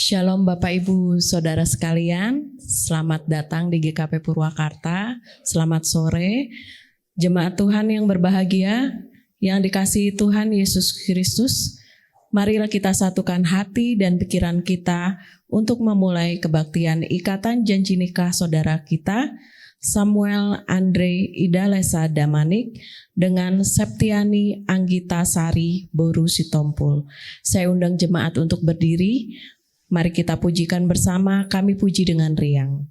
Shalom Bapak Ibu Saudara sekalian, selamat datang di GKP Purwakarta, selamat sore. Jemaat Tuhan yang berbahagia, yang dikasihi Tuhan Yesus Kristus, marilah kita satukan hati dan pikiran kita untuk memulai kebaktian ikatan janji nikah saudara kita, Samuel Andre Idalesa Damanik dengan Septiani Anggita Sari Boru Sitompul. Saya undang jemaat untuk berdiri. Mari kita pujikan bersama, kami puji dengan riang.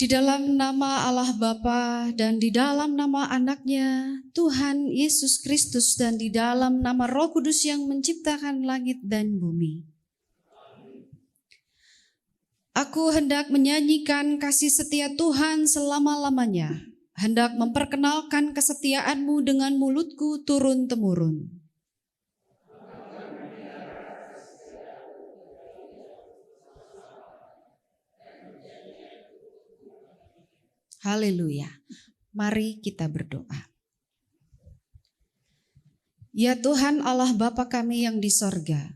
Di dalam nama Allah Bapa dan di dalam nama Anaknya, Tuhan Yesus Kristus, dan di dalam nama Roh Kudus yang menciptakan langit dan bumi. Aku hendak menyanyikan kasih setia Tuhan selama-lamanya, hendak memperkenalkan kesetiaan-Mu dengan mulutku turun-temurun. Haleluya. Mari kita berdoa. Ya Tuhan Allah Bapa kami yang di sorga,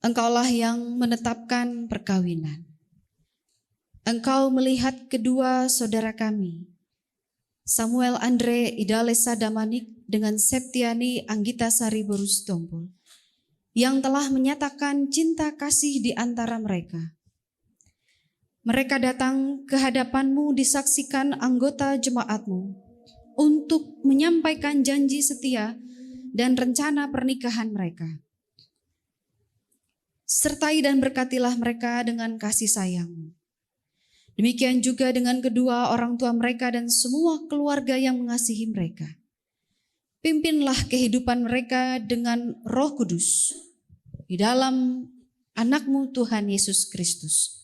Engkaulah yang menetapkan perkawinan. Engkau melihat kedua saudara kami, Samuel Andre Idalesa Damanik dengan Septiani Anggita Sari Boru Sitompul, yang telah menyatakan cinta kasih di antara mereka. Mereka datang ke hadapan-Mu disaksikan anggota jemaat-Mu untuk menyampaikan janji setia dan rencana pernikahan mereka. Sertai dan berkatilah mereka dengan kasih sayang-Mu. Demikian juga dengan kedua orang tua mereka dan semua keluarga yang mengasihi mereka. Pimpinlah kehidupan mereka dengan Roh Kudus di dalam Anak-Mu Tuhan Yesus Kristus.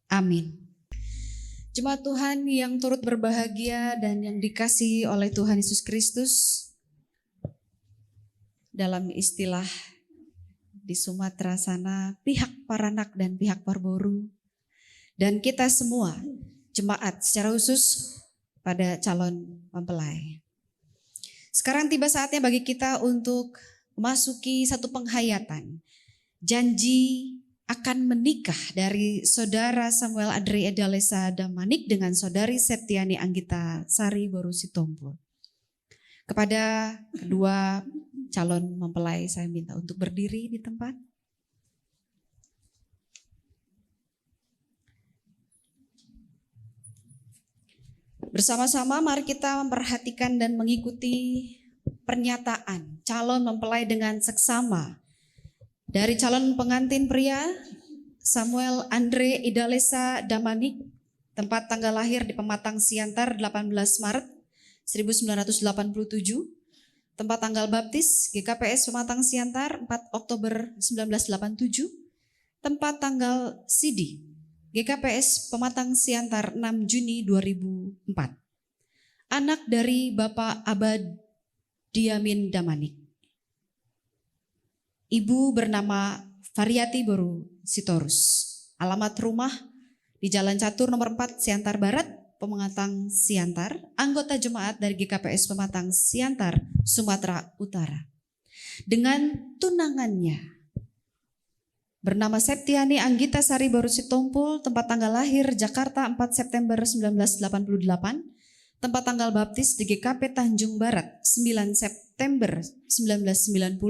Amin. Jemaat Tuhan yang turut berbahagia dan yang dikasihi oleh Tuhan Yesus Kristus, dalam istilah di Sumatera sana, pihak Paranak dan pihak Parboru, dan kita semua jemaat secara khusus pada calon mempelai. Sekarang tiba saatnya bagi kita untuk memasuki satu penghayatan janji akan menikah dari saudara Samuel Andre Idalesa Damanik dengan saudari Septiani Anggita Sari Boru Sitompul. Kepada kedua calon mempelai saya minta untuk berdiri di tempat. Bersama-sama mari kita memperhatikan dan mengikuti pernyataan calon mempelai dengan seksama. Dari calon pengantin pria, Samuel Andre Idalesa Damanik, tempat tanggal lahir di Pematang Siantar 18 Maret 1987, Tempat tanggal baptis GKPS Pematang Siantar 4 Oktober 1987. Tempat tanggal sidi GKPS Pematang Siantar 6 Juni 2004. Anak dari Bapak Abad Diamin Damanik. Ibu bernama Variati Boru Sitorus. Alamat rumah di Jalan Catur nomor 4 Siantar Barat, Pematang Siantar. Anggota jemaat dari GKPS Pematang Siantar, Sumatera Utara. Dengan tunangannya bernama Septiani Anggita Sari Boru Sitompul, tempat tanggal lahir Jakarta 4 September 1988, tempat tanggal baptis di GKP Tanjung Barat 9 September 1990,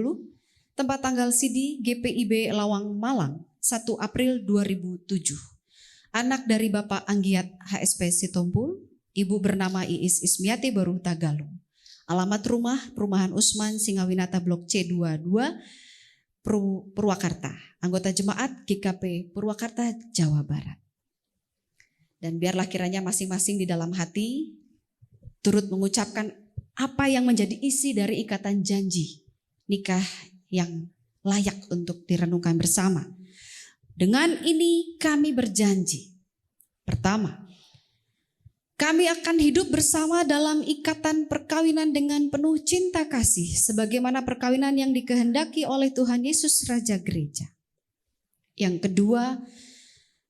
tempat tanggal sidi GPIB Lawang Malang 1 April 2007. Anak dari Bapak Anggiat HSP Sitompul, ibu bernama Iis Ismiati Boru Tagalung. Alamat rumah Perumahan Usman Singawinata Blok C22 Purwakarta. Anggota jemaat GKP Purwakarta, Jawa Barat. Dan biarlah kiranya masing-masing di dalam hati turut mengucapkan apa yang menjadi isi dari ikatan janji nikah yang layak untuk direnungkan bersama. Dengan ini kami berjanji. Pertama, kami akan hidup bersama dalam ikatan perkawinan dengan penuh cinta kasih, sebagaimana perkawinan yang dikehendaki oleh Tuhan Yesus Raja Gereja. Yang kedua,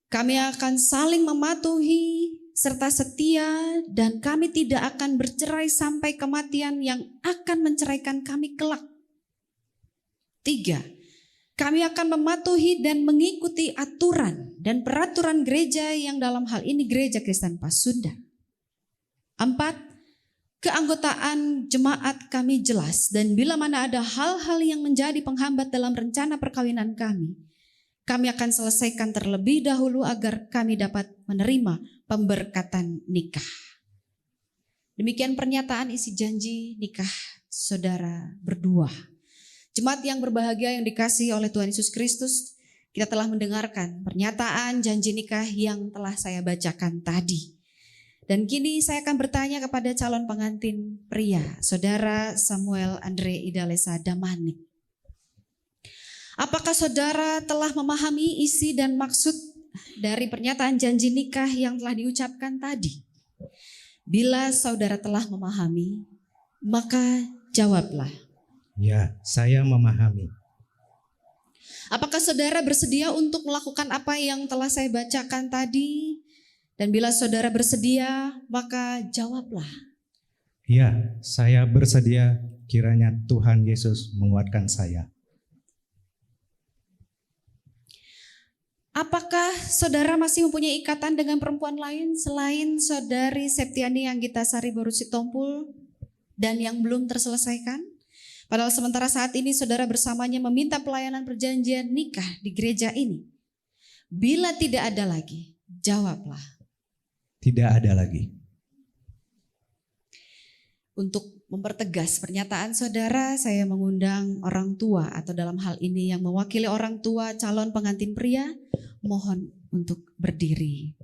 kami akan saling mematuhi serta setia, dan kami tidak akan bercerai sampai kematian yang akan menceraikan kami kelak. 3. Kami akan mematuhi dan mengikuti aturan dan peraturan gereja yang dalam hal ini Gereja Kristen Pasundan. 4. Keanggotaan jemaat kami jelas, dan bila mana ada hal-hal yang menjadi penghambat dalam rencana perkawinan kami akan selesaikan terlebih dahulu agar kami dapat menerima pemberkatan nikah. Demikian pernyataan isi janji nikah saudara berdua. Jemaat yang berbahagia yang dikasihi oleh Tuhan Yesus Kristus, kita telah mendengarkan pernyataan janji nikah yang telah saya bacakan tadi. Dan kini saya akan bertanya kepada calon pengantin pria, Saudara Samuel Andre Idalesa Damanik. Apakah saudara telah memahami isi dan maksud dari pernyataan janji nikah yang telah diucapkan tadi? Bila saudara telah memahami, maka jawablah. Ya, saya memahami. Apakah saudara bersedia untuk melakukan apa yang telah saya bacakan tadi? Dan bila saudara bersedia, maka jawablah. Ya, saya bersedia, kiranya Tuhan Yesus menguatkan saya. Apakah saudara masih mempunyai ikatan dengan perempuan lain selain saudari Septiani Anggita Sari Boru Sitompul dan yang belum terselesaikan? Padahal sementara saat ini saudara bersamanya meminta pelayanan perjanjian nikah di gereja ini. Bila tidak ada lagi, jawablah. Tidak ada lagi. Untuk mempertegas pernyataan saudara, saya mengundang orang tua atau dalam hal ini yang mewakili orang tua calon pengantin pria, mohon untuk berdiri.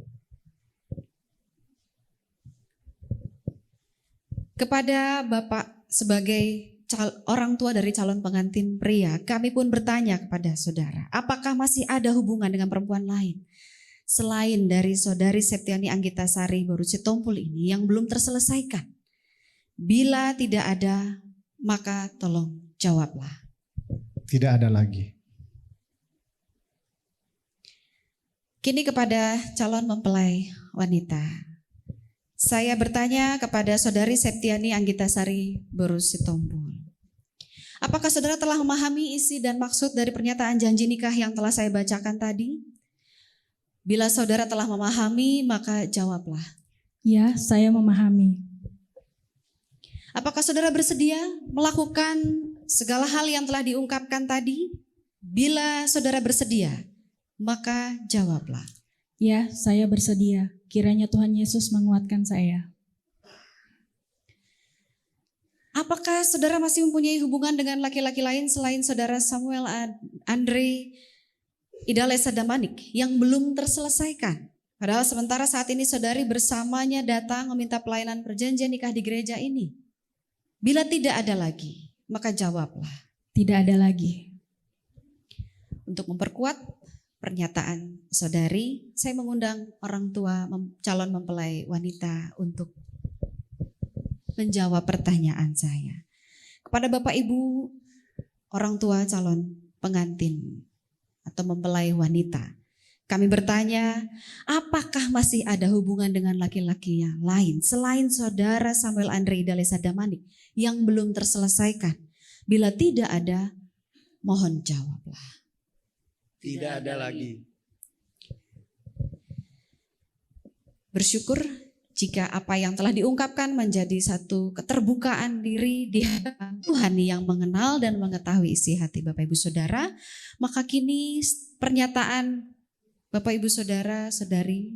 Kepada Bapak sebagai orang tua dari calon pengantin pria, kami pun bertanya kepada saudara, apakah masih ada hubungan dengan perempuan lain selain dari saudari Septiani Anggita Sari Boru Sitompul ini yang belum terselesaikan? Bila tidak ada, maka tolong jawablah. Tidak ada lagi. Kini kepada calon mempelai wanita. Saya bertanya kepada saudari Septiani Anggita Sari Boru Sitompul. Apakah saudara telah memahami isi dan maksud dari pernyataan janji nikah yang telah saya bacakan tadi? Bila saudara telah memahami, maka jawablah. Ya, saya memahami. Apakah saudara bersedia melakukan segala hal yang telah diungkapkan tadi? Bila saudara bersedia, maka jawablah. Ya, saya bersedia. Kiranya Tuhan Yesus menguatkan saya. Apakah saudara masih mempunyai hubungan dengan laki-laki lain selain saudara Samuel Andre Idalesa Damanik yang belum terselesaikan? Padahal sementara saat ini saudari bersamanya datang meminta pelayanan perjanjian nikah di gereja ini. Bila tidak ada lagi, maka jawablah. Tidak ada lagi. Untuk memperkuat pernyataan saudari, saya mengundang orang tua calon mempelai wanita untuk menjawab pertanyaan saya. Kepada Bapak Ibu, orang tua calon pengantin atau mempelai wanita, kami bertanya, apakah masih ada hubungan dengan laki-laki yang lain selain saudara Samuel Andre Idalesa Damanik yang belum terselesaikan? Bila tidak ada, mohon jawablah. Tidak ada lagi. Bersyukur jika apa yang telah diungkapkan menjadi satu keterbukaan diri di hadapan Tuhan yang mengenal dan mengetahui isi hati Bapak Ibu Saudara, maka kini pernyataan Bapak Ibu Saudara Saudari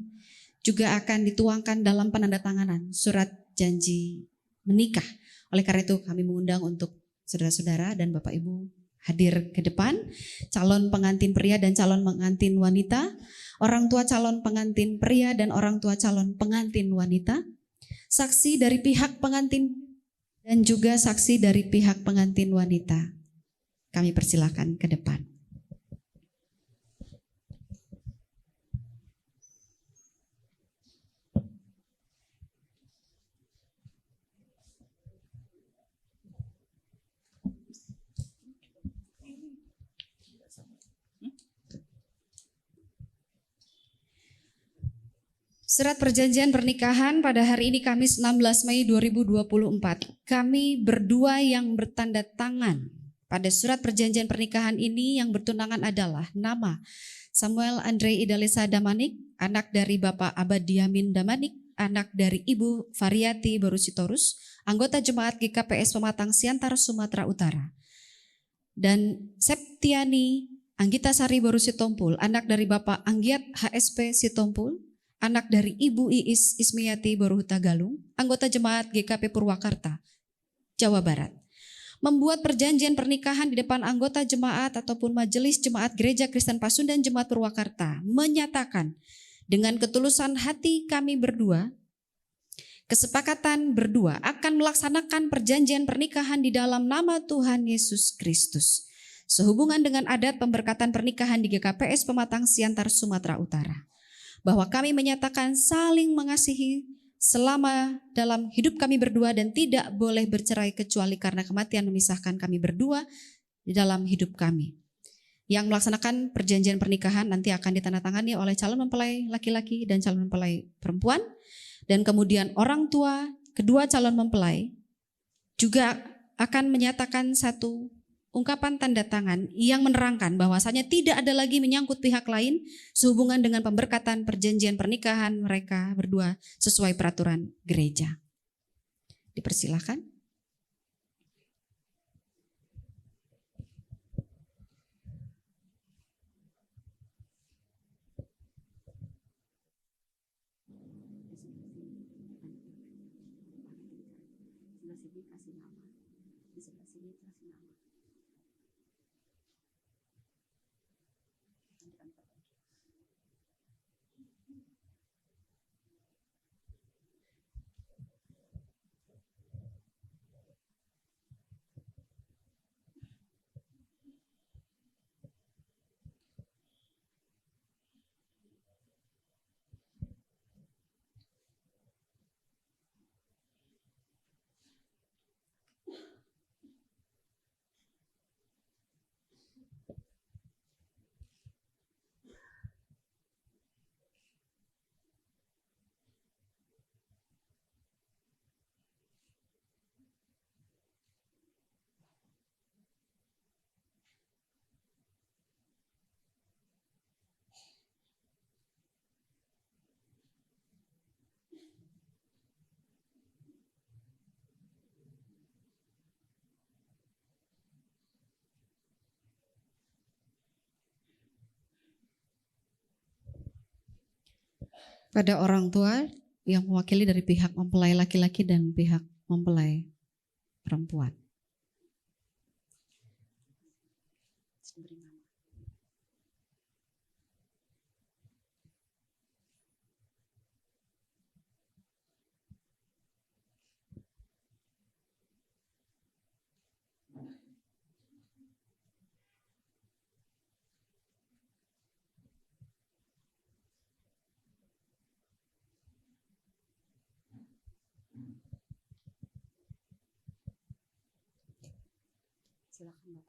juga akan dituangkan dalam penandatanganan surat janji menikah. Oleh karena itu kami mengundang untuk saudara-saudara dan Bapak Ibu hadir ke depan, calon pengantin pria dan calon pengantin wanita, orang tua calon pengantin pria dan orang tua calon pengantin wanita, saksi dari pihak pengantin dan juga saksi dari pihak pengantin wanita. Kami persilakan ke depan. Surat perjanjian pernikahan pada hari ini Kamis 16 Mei 2024. Kami berdua yang bertanda tangan pada surat perjanjian pernikahan ini yang bertunangan adalah nama Samuel Andre Idalesa Damanik, anak dari Bapak Abad Diamin Damanik, anak dari Ibu Variati Borusitorus, anggota Jemaat GKPS Pematang Siantar, Sumatera Utara. Dan Septiani Anggita Sari Borusitompul, anak dari Bapak Anggiat HSP Sitompul, anak dari Ibu Iis Ismiati Boruhuta Galung, anggota Jemaat GKP Purwakarta, Jawa Barat. Membuat perjanjian pernikahan di depan anggota jemaat ataupun majelis jemaat Gereja Kristen Pasundan Jemaat Purwakarta, menyatakan dengan ketulusan hati kami berdua, kesepakatan berdua akan melaksanakan perjanjian pernikahan di dalam nama Tuhan Yesus Kristus, sehubungan dengan adat pemberkatan pernikahan di GKPS Pematang Siantar, Sumatera Utara. Bahwa kami menyatakan saling mengasihi selama dalam hidup kami berdua dan tidak boleh bercerai kecuali karena kematian memisahkan kami berdua di dalam hidup kami. Yang melaksanakan perjanjian pernikahan nanti akan ditandatangani oleh calon mempelai laki-laki dan calon mempelai perempuan, dan kemudian orang tua kedua calon mempelai juga akan menyatakan satu ungkapan tanda tangan yang menerangkan bahwasanya tidak ada lagi menyangkut pihak lain sehubungan dengan pemberkatan perjanjian pernikahan mereka berdua sesuai peraturan gereja. Dipersilakan. Pada orang tua yang mewakili dari pihak mempelai laki-laki dan pihak mempelai perempuan. Silakan Bapak.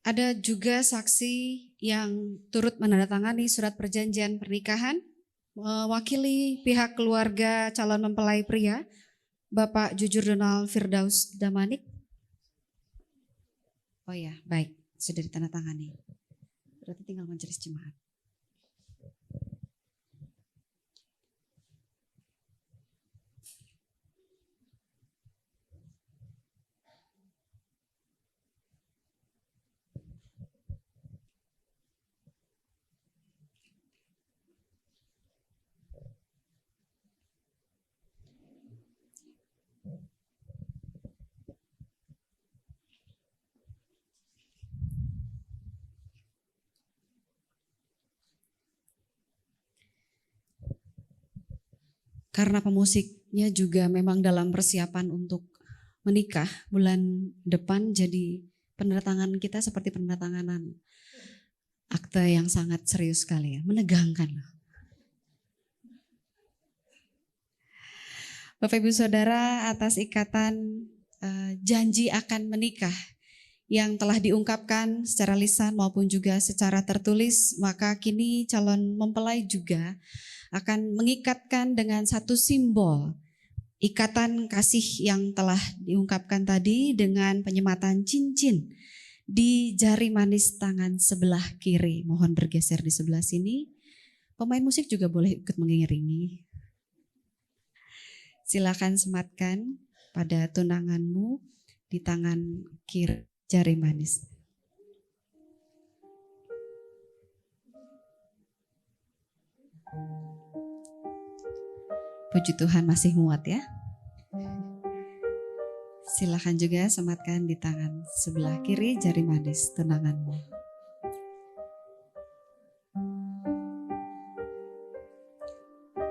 Ada juga saksi yang turut menandatangani surat perjanjian pernikahan mewakili pihak keluarga calon mempelai pria, Bapak Jujur Donald Firdaus Damanik. Oh ya, baik, sudah ditandatangani. Berarti tinggal majelis jemaat. Karena pemusiknya juga memang dalam persiapan untuk menikah bulan depan, jadi penandatangan kita seperti penandatanganan akte yang sangat serius sekali ya, menegangkan. Bapak Ibu Saudara, atas ikatan janji akan menikah yang telah diungkapkan secara lisan maupun juga secara tertulis, maka kini calon mempelai juga akan mengikatkan dengan satu simbol ikatan kasih yang telah diungkapkan tadi dengan penyematan cincin di jari manis tangan sebelah kiri. Mohon bergeser di sebelah sini. Pemain musik juga boleh ikut mengiringi. Silakan sematkan pada tunanganmu di tangan kiri jari manis. Puji Tuhan masih muat ya. Silakan juga sematkan di tangan sebelah kiri jari manis tunanganmu.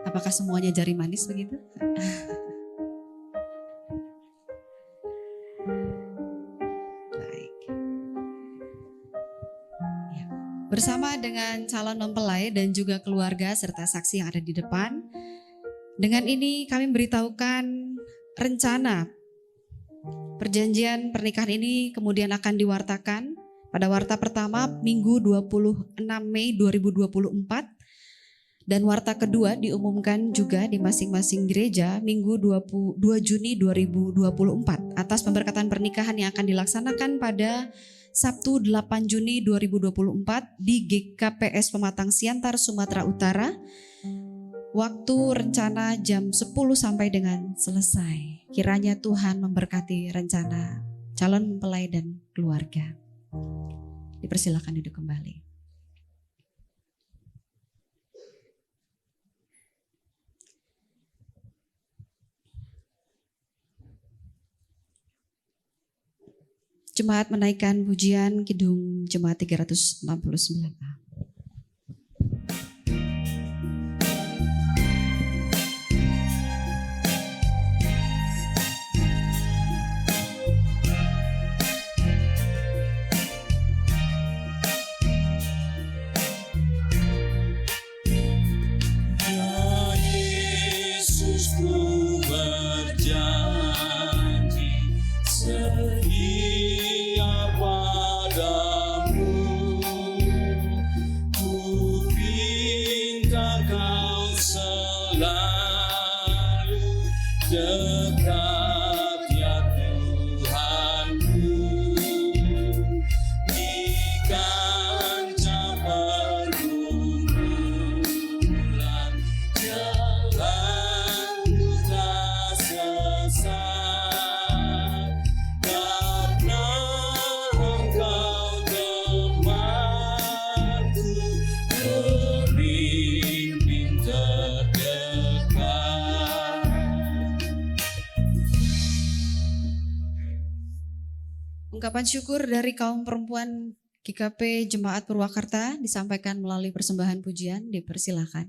Apakah semuanya jari manis begitu? Baik. Ya. Bersama dengan calon mempelai dan juga keluarga serta saksi yang ada di depan, dengan ini kami memberitahukan rencana perjanjian pernikahan ini kemudian akan diwartakan pada warta pertama Minggu 26 Mei 2024 dan warta kedua diumumkan juga di masing-masing gereja Minggu 2 Juni 2024 atas pemberkatan pernikahan yang akan dilaksanakan pada Sabtu 8 Juni 2024 di GKPS Pematang Siantar, Sumatera Utara. Waktu rencana jam 10 sampai dengan selesai. Kiranya Tuhan memberkati rencana calon mempelai dan keluarga. Dipersilakan duduk kembali. Jemaat menaikkan pujian Kidung Jemaat 369A. Be Ungkapan syukur dari kaum perempuan GKP Jemaat Purwakarta disampaikan melalui persembahan pujian, dipersilakan.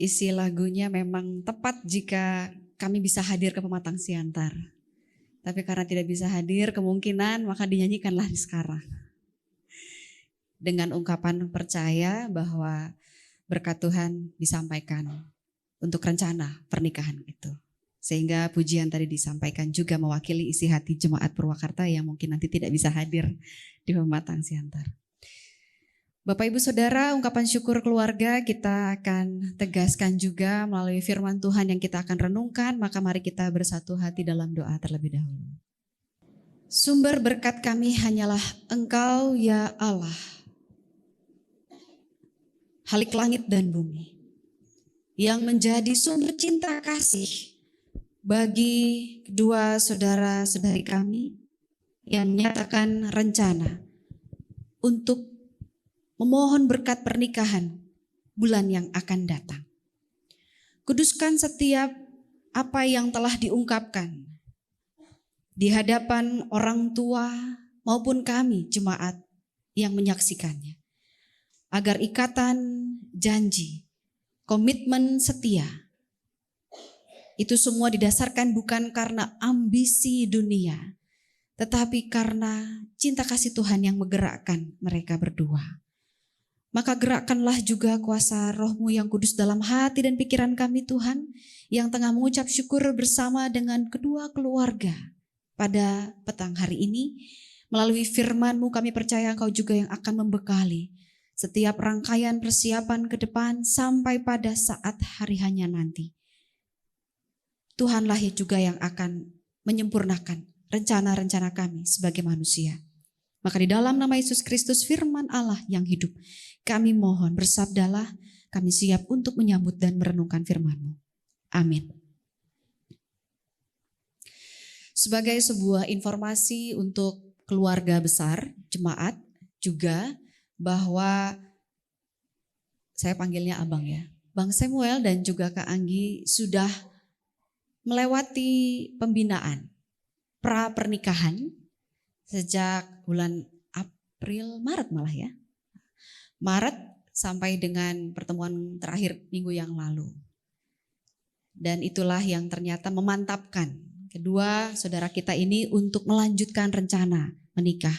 Isi lagunya memang tepat jika kami bisa hadir ke Pematang Siantar. Tapi karena tidak bisa hadir kemungkinan maka dinyanyikanlah sekarang. Dengan ungkapan percaya bahwa berkat Tuhan disampaikan untuk rencana pernikahan itu. Sehingga pujian tadi disampaikan juga mewakili isi hati Jemaat Purwakarta yang mungkin nanti tidak bisa hadir di Pematang Siantar. Bapak Ibu Saudara, ungkapan syukur keluarga kita akan tegaskan juga melalui firman Tuhan yang kita akan renungkan, maka mari kita bersatu hati dalam doa terlebih dahulu. Sumber berkat kami hanyalah Engkau ya Allah, Halik langit dan bumi, yang menjadi sumber cinta kasih bagi kedua saudara-saudari kami yang menyatakan rencana untuk memohon berkat pernikahan bulan yang akan datang. Kuduskan setiap apa yang telah diungkapkan di hadapan orang tua maupun kami jemaat yang menyaksikannya. Agar ikatan janji, komitmen setia, itu semua didasarkan bukan karena ambisi dunia, tetapi karena cinta kasih Tuhan yang menggerakkan mereka berdua. Maka gerakkanlah juga kuasa Roh-Mu yang kudus dalam hati dan pikiran kami Tuhan, yang tengah mengucap syukur bersama dengan kedua keluarga pada petang hari ini. Melalui firman-Mu kami percaya Engkau juga yang akan membekali setiap rangkaian persiapan ke depan sampai pada saat hari hanya nanti. Tuhanlah juga yang akan menyempurnakan rencana-rencana kami sebagai manusia. Maka di dalam nama Yesus Kristus firman Allah yang hidup, kami mohon bersabdalah, kami siap untuk menyambut dan merenungkan firman-Mu. Amin. Sebagai sebuah informasi untuk keluarga besar, jemaat juga, bahwa saya panggilnya Abang ya, Bang Samuel dan juga Kak Anggi sudah melewati pembinaan pra pernikahan sejak bulan Maret malah ya. Maret sampai dengan pertemuan terakhir minggu yang lalu. Dan itulah yang ternyata memantapkan kedua saudara kita ini untuk melanjutkan rencana menikah.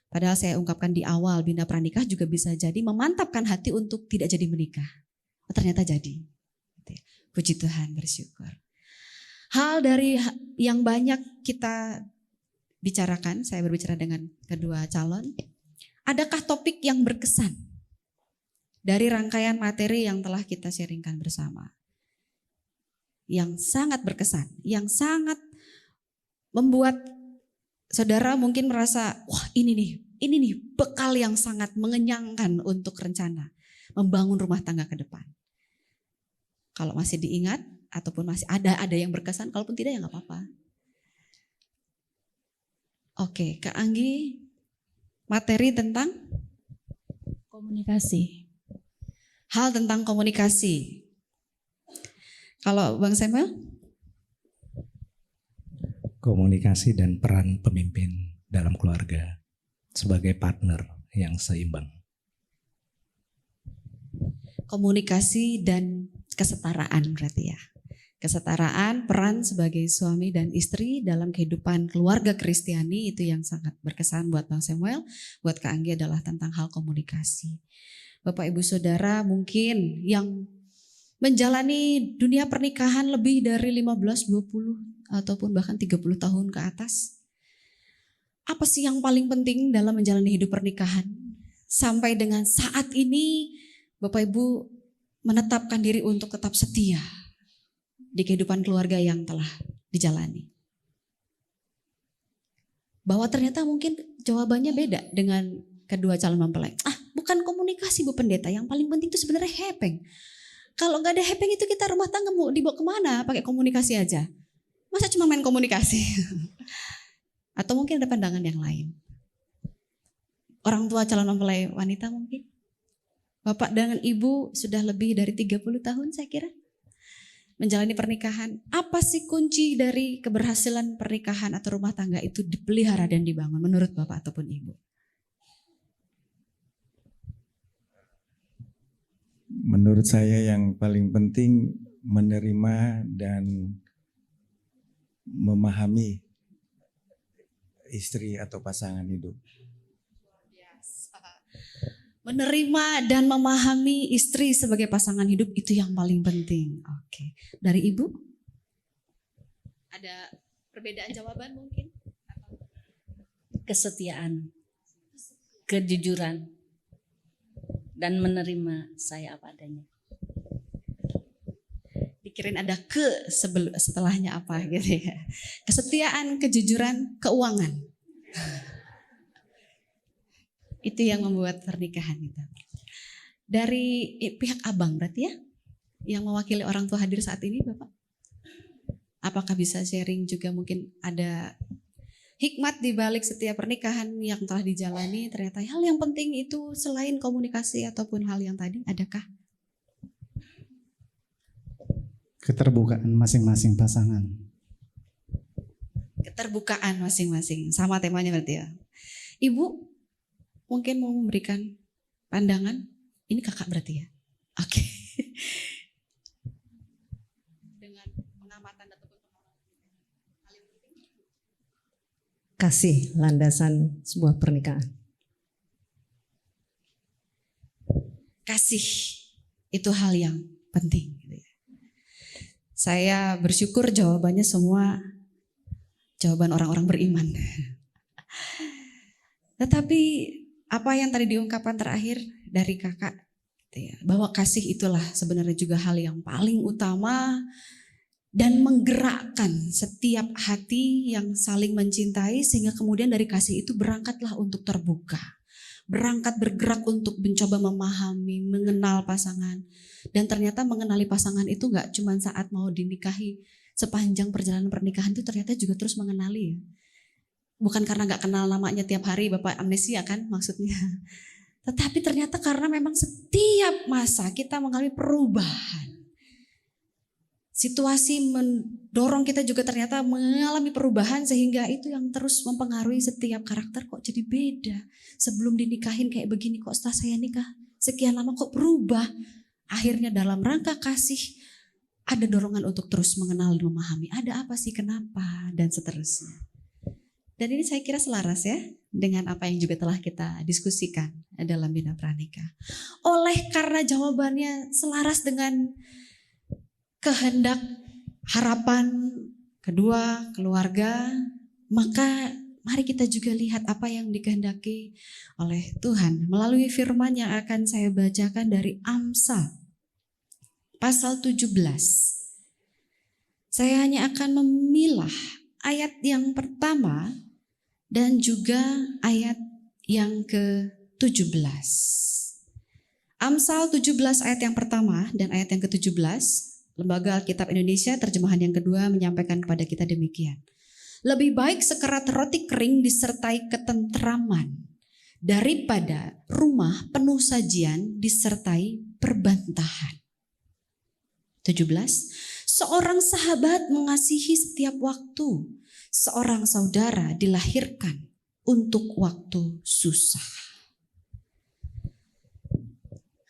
Padahal saya ungkapkan di awal, bina pranikah juga bisa jadi memantapkan hati untuk tidak jadi menikah. Oh, ternyata jadi. Puji Tuhan, bersyukur. Hal dari yang banyak kita bicarakan, saya berbicara dengan kedua calon. Adakah topik yang berkesan dari rangkaian materi yang telah kita sharingkan bersama? Yang sangat berkesan, yang sangat membuat saudara mungkin merasa, wah ini nih bekal yang sangat mengenyangkan untuk rencana membangun rumah tangga ke depan. Kalau masih diingat ataupun masih ada yang berkesan, kalaupun tidak ya nggak apa-apa. Oke, Kak Anggi, materi tentang Komunikasi. hal tentang komunikasi. Kalau Bang Samuel? Komunikasi dan peran pemimpin dalam keluarga sebagai partner yang seimbang. Komunikasi dan kesetaraan berarti ya. Kesetaraan peran sebagai suami dan istri dalam kehidupan keluarga Kristiani itu yang sangat berkesan buat Bang Samuel, buat Kak Anggi adalah tentang hal komunikasi. Bapak Ibu Saudara mungkin yang menjalani dunia pernikahan lebih dari 15, 20 ataupun bahkan 30 tahun ke atas. Apa sih yang paling penting dalam menjalani hidup pernikahan? Sampai dengan saat ini Bapak Ibu menetapkan diri untuk tetap setia di kehidupan keluarga yang telah dijalani. Bahwa ternyata mungkin jawabannya beda dengan kedua calon mempelai. Bukan komunikasi Bu Pendeta, yang paling penting itu sebenarnya hepeng. Kalau nggak ada hepeng itu kita rumah tangga mau dibawa kemana? Pakai komunikasi aja. Masa cuma main komunikasi? Atau mungkin ada pandangan yang lain. Orang tua calon mempelai wanita mungkin. Bapak dengan ibu sudah lebih dari 30 tahun saya kira. Menjalani pernikahan. Apa sih kunci dari keberhasilan pernikahan atau rumah tangga itu dipelihara dan dibangun menurut Bapak ataupun Ibu? Menurut saya yang paling penting menerima dan memahami istri atau pasangan hidup. Menerima dan memahami istri sebagai pasangan hidup itu yang paling penting. Oke. Dari Ibu? Ada perbedaan jawaban mungkin? Kesetiaan, kejujuran, dan menerima saya apa adanya. Dikirain ada setelahnya apa gitu ya. Kesetiaan, kejujuran, keuangan. Itu yang membuat pernikahan itu. Dari pihak abang berarti ya, yang mewakili orang tua hadir saat ini Bapak. Apakah bisa sharing juga mungkin ada hikmat di balik setiap pernikahan yang telah dijalani, ternyata hal yang penting itu selain komunikasi ataupun hal yang tadi, adakah? Keterbukaan masing-masing pasangan. Keterbukaan masing-masing, sama temanya berarti ya. Ibu mungkin mau memberikan pandangan, ini kakak berarti ya? Oke. Dengan pengamatan ataupun kasih landasan sebuah pernikahan. kasih itu hal yang penting. Saya bersyukur jawabannya semua jawaban orang-orang beriman. Tetapi apa yang tadi diungkapkan terakhir dari kakak, bahwa kasih itulah sebenarnya juga hal yang paling utama dan menggerakkan setiap hati yang saling mencintai, sehingga kemudian dari kasih itu berangkatlah untuk terbuka. Berangkat bergerak untuk mencoba memahami, mengenal pasangan. Dan ternyata mengenali pasangan itu gak cuma saat mau dinikahi. Sepanjang perjalanan pernikahan itu ternyata juga terus mengenali ya. Bukan karena gak kenal namanya tiap hari, Bapak amnesia kan maksudnya. Tetapi ternyata karena memang setiap masa kita mengalami perubahan. Situasi mendorong kita juga ternyata mengalami perubahan, sehingga itu yang terus mempengaruhi setiap karakter. Kok jadi beda? Sebelum dinikahin kayak begini, kok setelah saya nikah sekian lama kok berubah? Akhirnya dalam rangka kasih ada dorongan untuk terus mengenal dan memahami. Ada apa sih, kenapa, dan seterusnya. Dan ini saya kira selaras ya dengan apa yang juga telah kita diskusikan dalam Bina Pranikah. Oleh karena jawabannya selaras dengan kehendak, harapan kedua keluarga, maka mari kita juga lihat apa yang dikehendaki oleh Tuhan melalui firman yang akan saya bacakan dari Amsal pasal 17. Saya hanya akan memilah ayat yang pertama dan juga ayat yang ke-17. Amsal 17 ayat yang pertama dan ayat yang ke-17. Lembaga Alkitab Indonesia terjemahan yang kedua menyampaikan kepada kita demikian. Lebih baik sekerat roti kering disertai ketentraman daripada rumah penuh sajian disertai perbantahan. 17. Seorang sahabat mengasihi setiap waktu. Seorang saudara dilahirkan untuk waktu susah.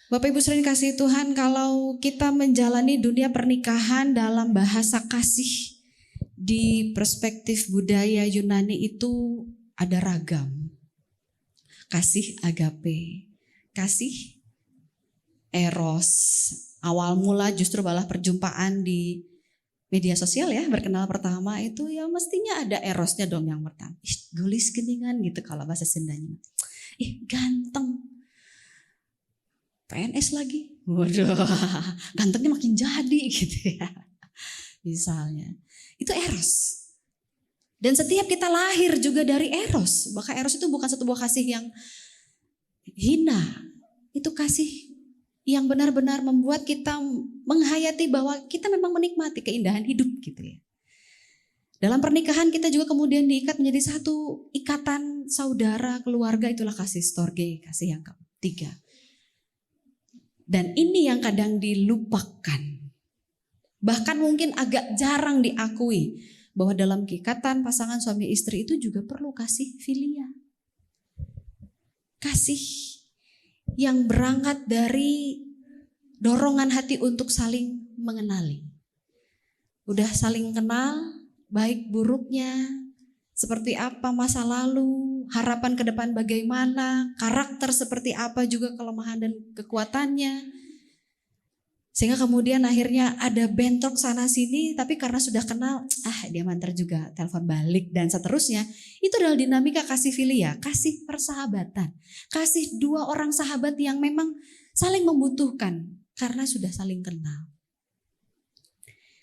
Bapak Ibu sering kasih Tuhan, kalau kita menjalani dunia pernikahan dalam bahasa kasih di perspektif budaya Yunani itu ada ragam. Kasih agape, kasih eros. Awal mula justru malah perjumpaan di media sosial ya, berkenal pertama itu ya mestinya ada erosnya dong yang pertama. Gulis geningan gitu kalau bahasa Sundanya. Ganteng. PNS lagi, waduh, gantengnya makin jadi gitu ya, misalnya. Itu eros. Dan setiap kita lahir juga dari eros. Maka eros itu bukan satu buah kasih yang hina. Itu kasih yang benar-benar membuat kita menghayati bahwa kita memang menikmati keindahan hidup gitu ya. Dalam pernikahan kita juga kemudian diikat menjadi satu ikatan saudara, keluarga, itulah kasih storge, kasih yang ketiga. Dan ini yang kadang dilupakan. Bahkan mungkin agak jarang diakui bahwa dalam ikatan pasangan suami istri itu juga perlu kasih filia. Kasih yang berangkat dari dorongan hati untuk saling mengenali. Udah saling kenal, baik buruknya, seperti apa masa lalu, harapan ke depan bagaimana, karakter seperti apa juga kelemahan dan kekuatannya. Sehingga kemudian akhirnya ada bentrok sana sini, tapi karena sudah kenal, dia mantar juga, telepon balik dan seterusnya. Itu adalah dinamika kasih filia, kasih persahabatan. Kasih dua orang sahabat yang memang saling membutuhkan karena sudah saling kenal.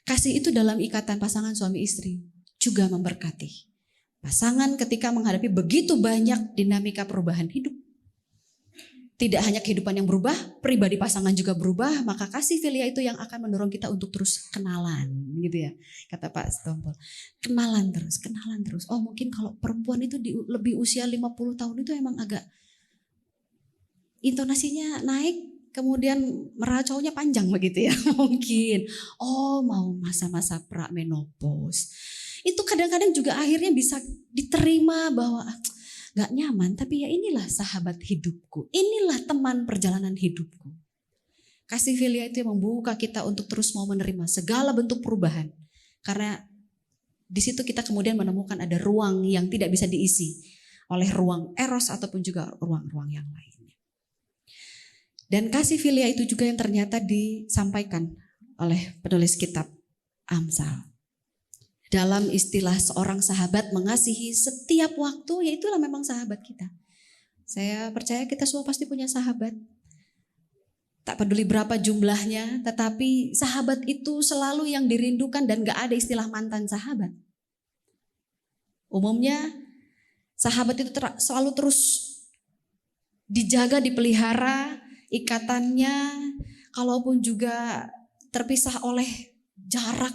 Kasih itu dalam ikatan pasangan suami istri juga memberkati. Pasangan ketika menghadapi begitu banyak dinamika perubahan hidup. tidak hanya kehidupan yang berubah, pribadi pasangan juga berubah, maka kasih filia itu yang akan mendorong kita untuk terus kenalan, gitu ya. Kata Pak Stompel, kenalan terus. Oh mungkin kalau perempuan itu di lebih usia 50 tahun itu emang agak intonasinya naik, kemudian meracaunya panjang begitu ya. Mungkin, oh mau masa-masa pra-menopause. Itu kadang-kadang juga akhirnya bisa diterima bahwa gak nyaman, tapi ya inilah sahabat hidupku, inilah teman perjalanan hidupku. Kasih filia itu yang membuka kita untuk terus mau menerima segala bentuk perubahan. Karena di situ kita kemudian menemukan ada ruang yang tidak bisa diisi oleh ruang eros ataupun juga ruang-ruang yang lainnya. Dan kasih filia itu juga yang ternyata disampaikan oleh penulis kitab Amsal. Dalam istilah seorang sahabat mengasihi setiap waktu, ya itulah memang sahabat kita. Saya percaya kita semua pasti punya sahabat. Tak peduli berapa jumlahnya, tetapi sahabat itu selalu yang dirindukan dan gak ada istilah mantan sahabat. Umumnya sahabat itu selalu terus dijaga, dipelihara ikatannya, kalaupun juga terpisah oleh jarak.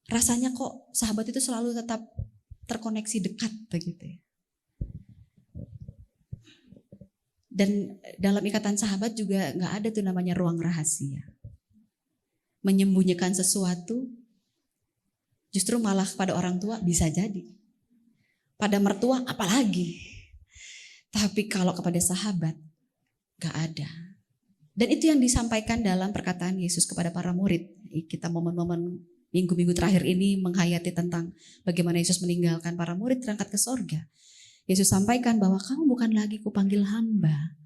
Rasanya kok sahabat itu selalu tetap terkoneksi dekat begitu ya. Dan dalam ikatan sahabat juga gak ada tuh namanya ruang rahasia. Menyembunyikan sesuatu justru malah pada orang tua bisa jadi. Pada mertua apalagi. Tapi kalau kepada sahabat gak ada. Dan itu yang disampaikan dalam perkataan Yesus kepada para murid. Kita momen-momen minggu-minggu terakhir ini menghayati tentang bagaimana Yesus meninggalkan para murid berangkat ke sorga. Yesus sampaikan bahwa kamu bukan lagi kupanggil hamba.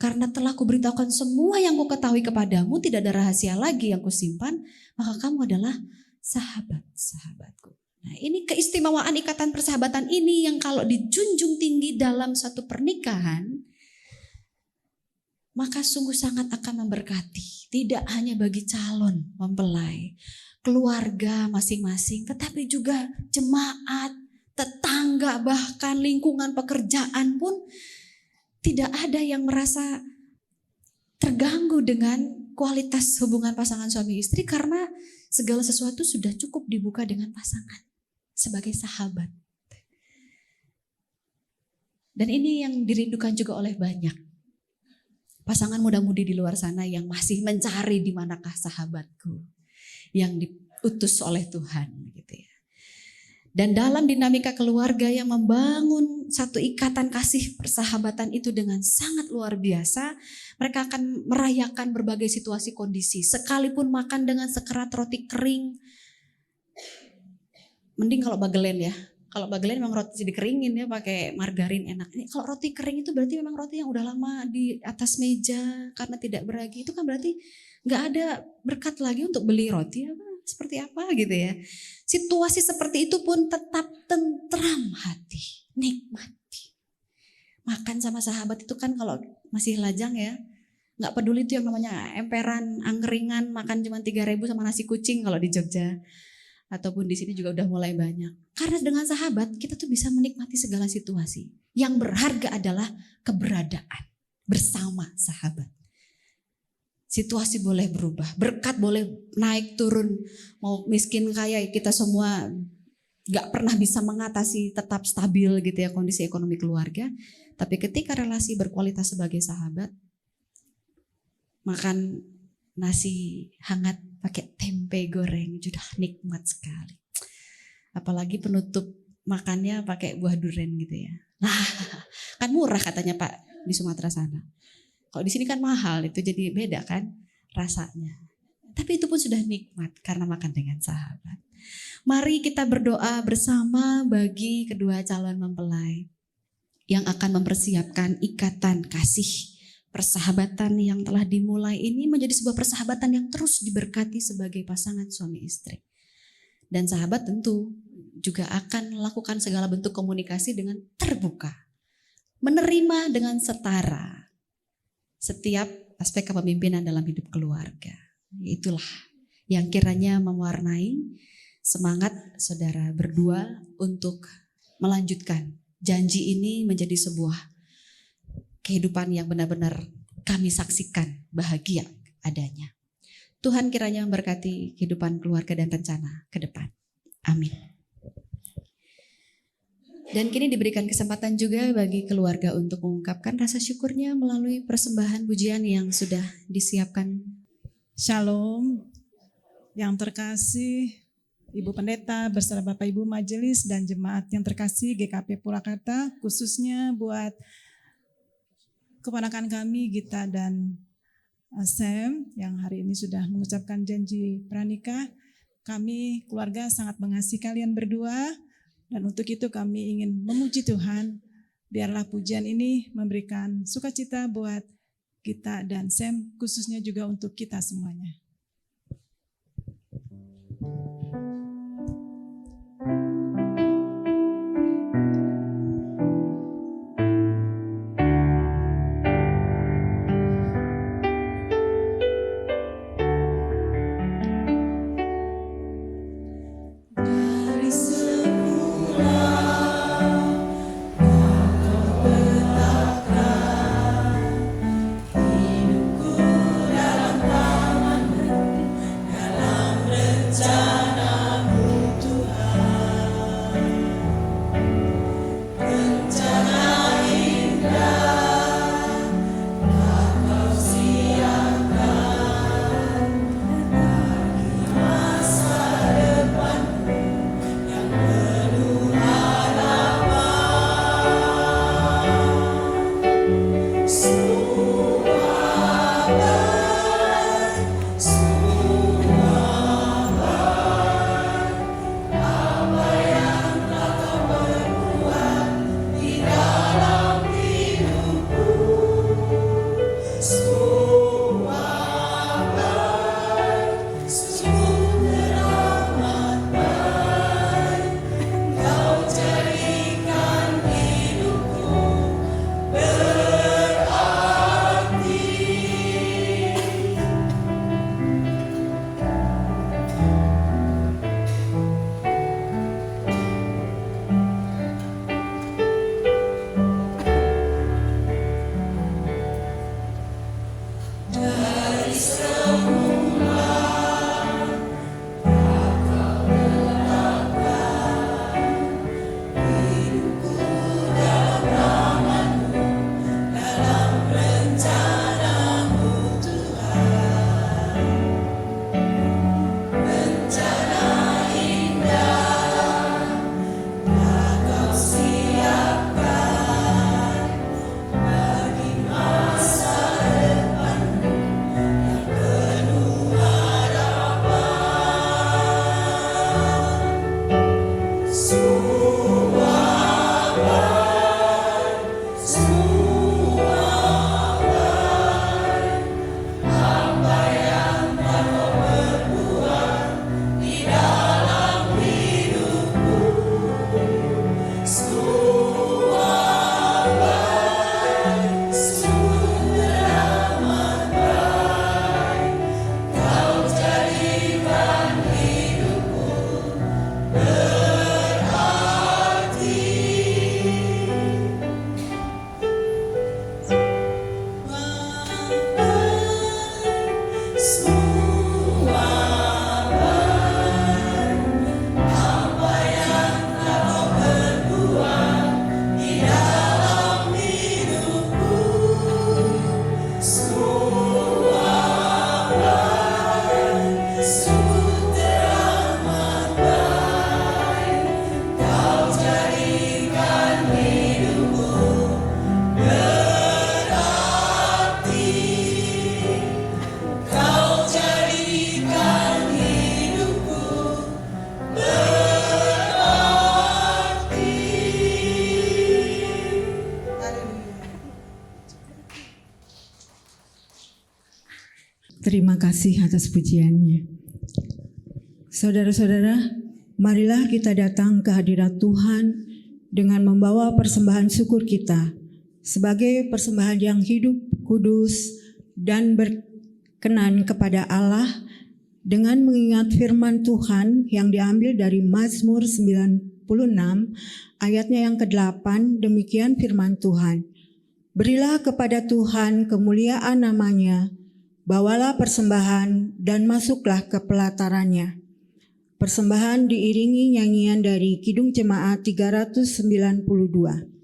Karena telah kuberitahukan semua yang kuketahui kepadamu, tidak ada rahasia lagi yang kusimpan, maka kamu adalah sahabat-sahabatku. Nah ini keistimewaan ikatan persahabatan ini yang kalau dijunjung tinggi dalam satu pernikahan, maka sungguh sangat akan memberkati. Tidak hanya bagi calon mempelai, keluarga masing-masing, tetapi juga jemaat, tetangga, bahkan lingkungan pekerjaan pun tidak ada yang merasa terganggu dengan kualitas hubungan pasangan suami istri karena segala sesuatu sudah cukup dibuka dengan pasangan sebagai sahabat. Dan ini yang dirindukan juga oleh banyak pasangan muda-mudi di luar sana yang masih mencari di manakah sahabatku yang diutus oleh Tuhan gitu ya. Dan dalam dinamika keluarga yang membangun satu ikatan kasih persahabatan itu dengan sangat luar biasa, mereka akan merayakan berbagai situasi kondisi. Sekalipun makan dengan sekerat roti kering, mending kalau bagelen ya. Kalau bagelen memang roti dikeringin ya pakai margarin enak. Ini kalau roti kering itu berarti memang roti yang udah lama di atas meja karena tidak beragi. Itu kan berarti nggak ada berkat lagi untuk beli roti apa seperti apa gitu ya. Situasi seperti itu pun tetap tentram hati, nikmati. Makan sama sahabat itu kan kalau masih lajang ya, nggak peduli itu yang namanya emperan, angkringan, makan cuma 3.000 sama nasi kucing kalau di Jogja. Ataupun di sini juga udah mulai banyak. Karena dengan sahabat kita tuh bisa menikmati segala situasi. Yang berharga adalah keberadaan bersama sahabat. Situasi boleh berubah, berkat boleh naik turun, mau miskin kaya kita semua gak pernah bisa mengatasi tetap stabil gitu ya kondisi ekonomi keluarga. Tapi ketika relasi berkualitas sebagai sahabat, makan nasi hangat pakai tempe goreng sudah nikmat sekali. Apalagi penutup makannya pakai buah durian gitu ya. Nah, kan murah katanya Pak di Sumatera sana. Kalau di sini kan mahal, itu jadi beda kan rasanya. Tapi itu pun sudah nikmat karena makan dengan sahabat. Mari kita berdoa bersama bagi kedua calon mempelai yang akan mempersiapkan ikatan kasih persahabatan yang telah dimulai ini menjadi sebuah persahabatan yang terus diberkati sebagai pasangan suami istri. Dan sahabat tentu juga akan melakukan segala bentuk komunikasi dengan terbuka. Menerima dengan setara setiap aspek kepemimpinan dalam hidup keluarga. Itulah yang kiranya mewarnai semangat saudara berdua untuk melanjutkan janji ini menjadi sebuah kehidupan yang benar-benar kami saksikan bahagia adanya. Tuhan kiranya memberkati kehidupan keluarga dan rencana ke depan. Amin. Dan kini diberikan kesempatan juga bagi keluarga untuk mengungkapkan rasa syukurnya melalui persembahan pujian yang sudah disiapkan. Shalom, yang terkasih Ibu Pendeta beserta Bapak Ibu Majelis dan jemaat yang terkasih GKP Purwakarta, khususnya buat keponakan kami Gita dan Sam yang hari ini sudah mengucapkan janji pranikah. Kami keluarga sangat mengasihi kalian berdua. Dan untuk itu kami ingin memuji Tuhan, biarlah pujian ini memberikan sukacita buat kita dan Sam, khususnya juga untuk kita semuanya. Terima kasih atas pujiannya. Saudara-saudara, marilah kita datang ke hadirat Tuhan dengan membawa persembahan syukur kita sebagai persembahan yang hidup, kudus, dan berkenan kepada Allah dengan mengingat firman Tuhan yang diambil dari Mazmur 96 ayatnya yang ke-8. Demikian firman Tuhan. Berilah kepada Tuhan kemuliaan namanya, bawalah persembahan dan masuklah ke pelatarannya. Persembahan diiringi nyanyian dari Kidung Jemaat 392.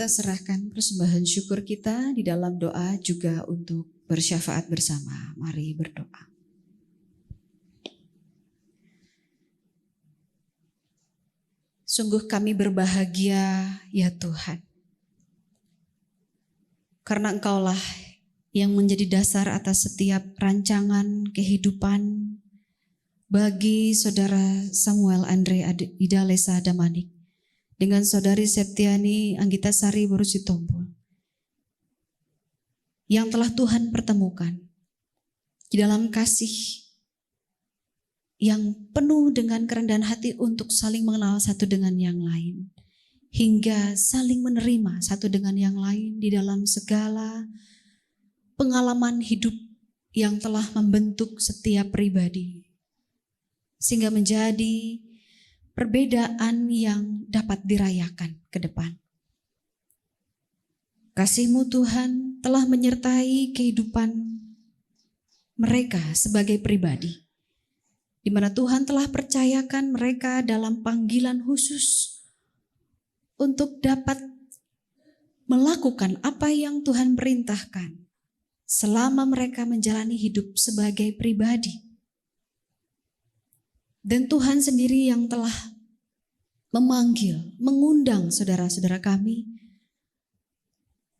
Kita serahkan persembahan syukur kita di dalam doa juga untuk bersyafaat bersama. Mari berdoa. Sungguh kami berbahagia ya Tuhan. Karena Engkaulah yang menjadi dasar atas setiap rancangan kehidupan bagi Saudara Samuel Andre Idalesa Damanik dengan Saudari Septiani Anggitasari Borositompul yang telah Tuhan pertemukan di dalam kasih yang penuh dengan kerendahan hati untuk saling mengenal satu dengan yang lain, hingga saling menerima satu dengan yang lain di dalam segala pengalaman hidup yang telah membentuk setiap pribadi, sehingga menjadi perbedaan yang dapat dirayakan ke depan. Kasih-Mu Tuhan telah menyertai kehidupan mereka sebagai pribadi, di mana Tuhan telah percayakan mereka dalam panggilan khusus untuk dapat melakukan apa yang Tuhan perintahkan selama mereka menjalani hidup sebagai pribadi. Dan Tuhan sendiri yang telah memanggil, mengundang saudara-saudara kami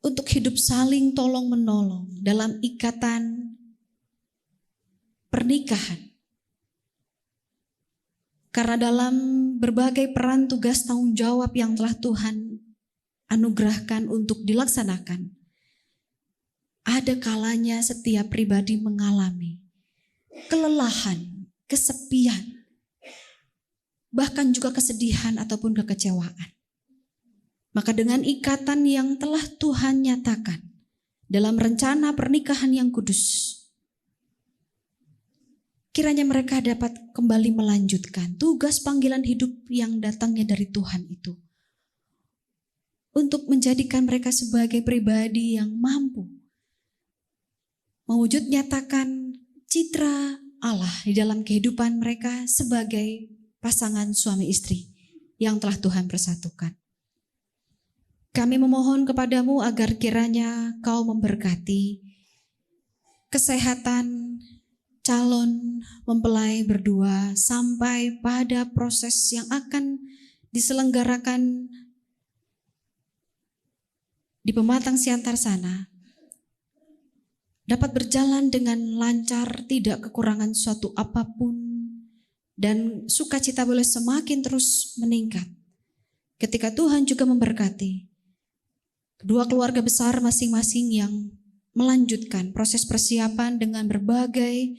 untuk hidup saling tolong-menolong dalam ikatan pernikahan. Karena dalam berbagai peran tugas tanggung jawab yang telah Tuhan anugerahkan untuk dilaksanakan, ada kalanya setiap pribadi mengalami kelelahan, kesepian, bahkan juga kesedihan ataupun kekecewaan. Maka dengan ikatan yang telah Tuhan nyatakan dalam rencana pernikahan yang kudus, kiranya mereka dapat kembali melanjutkan tugas panggilan hidup yang datangnya dari Tuhan itu, untuk menjadikan mereka sebagai pribadi yang mampu mewujud nyatakan citra Allah di dalam kehidupan mereka sebagai pasangan suami istri yang telah Tuhan persatukan. Kami memohon kepadamu agar kiranya Kau memberkati kesehatan calon mempelai berdua sampai pada proses yang akan diselenggarakan di Pematang Siantar sana dapat berjalan dengan lancar, tidak kekurangan suatu apapun, dan sukacita boleh semakin terus meningkat. Ketika Tuhan juga memberkati kedua keluarga besar masing-masing yang melanjutkan proses persiapan dengan berbagai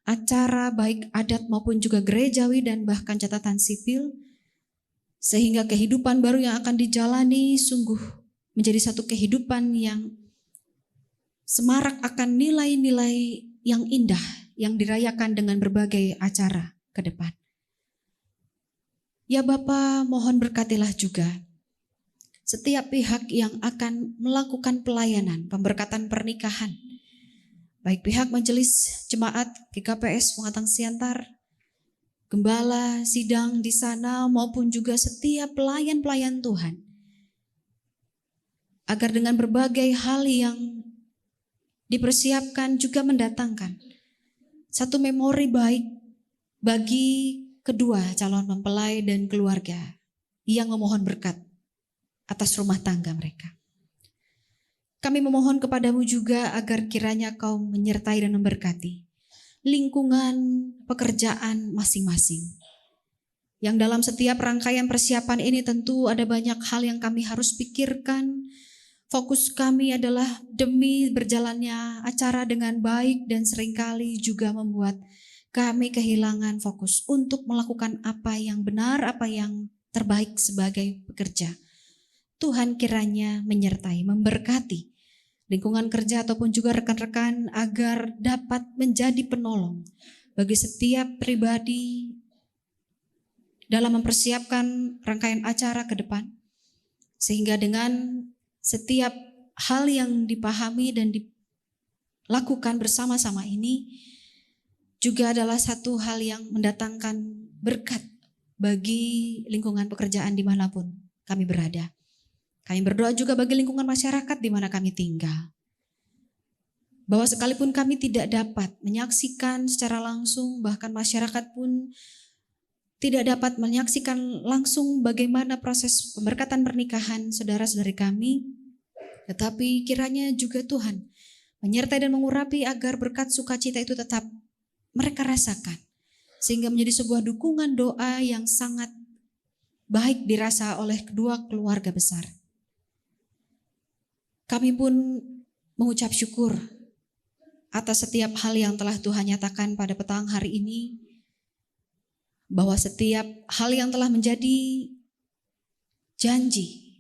acara baik adat maupun juga gerejawi dan bahkan catatan sipil, sehingga kehidupan baru yang akan dijalani sungguh menjadi satu kehidupan yang semarak akan nilai-nilai yang indah yang dirayakan dengan berbagai acara ke depan. Ya Bapa, mohon berkatilah juga setiap pihak yang akan melakukan pelayanan pemberkatan pernikahan, baik pihak majelis jemaat GKPS Pematang Siantar, gembala sidang di sana maupun juga setiap pelayan-pelayan Tuhan, agar dengan berbagai hal yang dipersiapkan juga mendatangkan satu memori baik bagi kedua calon mempelai dan keluarga yang memohon berkat atas rumah tangga mereka. Kami memohon kepadamu juga agar kiranya Kau menyertai dan memberkati lingkungan pekerjaan masing-masing. Yang dalam setiap rangkaian persiapan ini tentu ada banyak hal yang kami harus pikirkan. Fokus kami adalah demi berjalannya acara dengan baik dan seringkali juga membuat kami kehilangan fokus untuk melakukan apa yang benar, apa yang terbaik sebagai pekerja. Tuhan kiranya menyertai, memberkati lingkungan kerja ataupun juga rekan-rekan agar dapat menjadi penolong bagi setiap pribadi dalam mempersiapkan rangkaian acara ke depan. Sehingga dengan setiap hal yang dipahami dan dilakukan bersama-sama ini juga adalah satu hal yang mendatangkan berkat bagi lingkungan pekerjaan dimanapun kami berada. Kami berdoa juga bagi lingkungan masyarakat di mana kami tinggal. Bahwa sekalipun kami tidak dapat menyaksikan secara langsung, bahkan masyarakat pun tidak dapat menyaksikan langsung bagaimana proses pemberkatan pernikahan saudara-saudari kami, tetapi kiranya juga Tuhan menyertai dan mengurapi agar berkat sukacita itu tetap mereka rasakan, sehingga menjadi sebuah dukungan doa yang sangat baik dirasa oleh kedua keluarga besar. Kami pun mengucap syukur atas setiap hal yang telah Tuhan nyatakan pada petang hari ini, bahwa setiap hal yang telah menjadi janji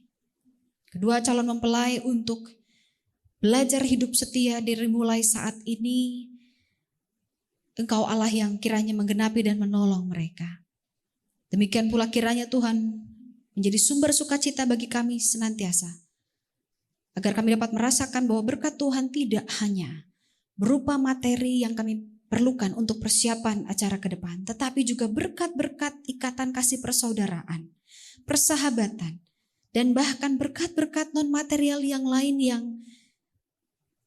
kedua calon mempelai untuk belajar hidup setia dari mulai saat ini, Engkau Allah yang kiranya menggenapi dan menolong mereka. Demikian pula kiranya Tuhan menjadi sumber sukacita bagi kami senantiasa, agar kami dapat merasakan bahwa berkat Tuhan tidak hanya berupa materi yang kami perlukan untuk persiapan acara ke depan, tetapi juga berkat-berkat ikatan kasih persaudaraan, persahabatan, dan bahkan berkat-berkat non-material yang lain yang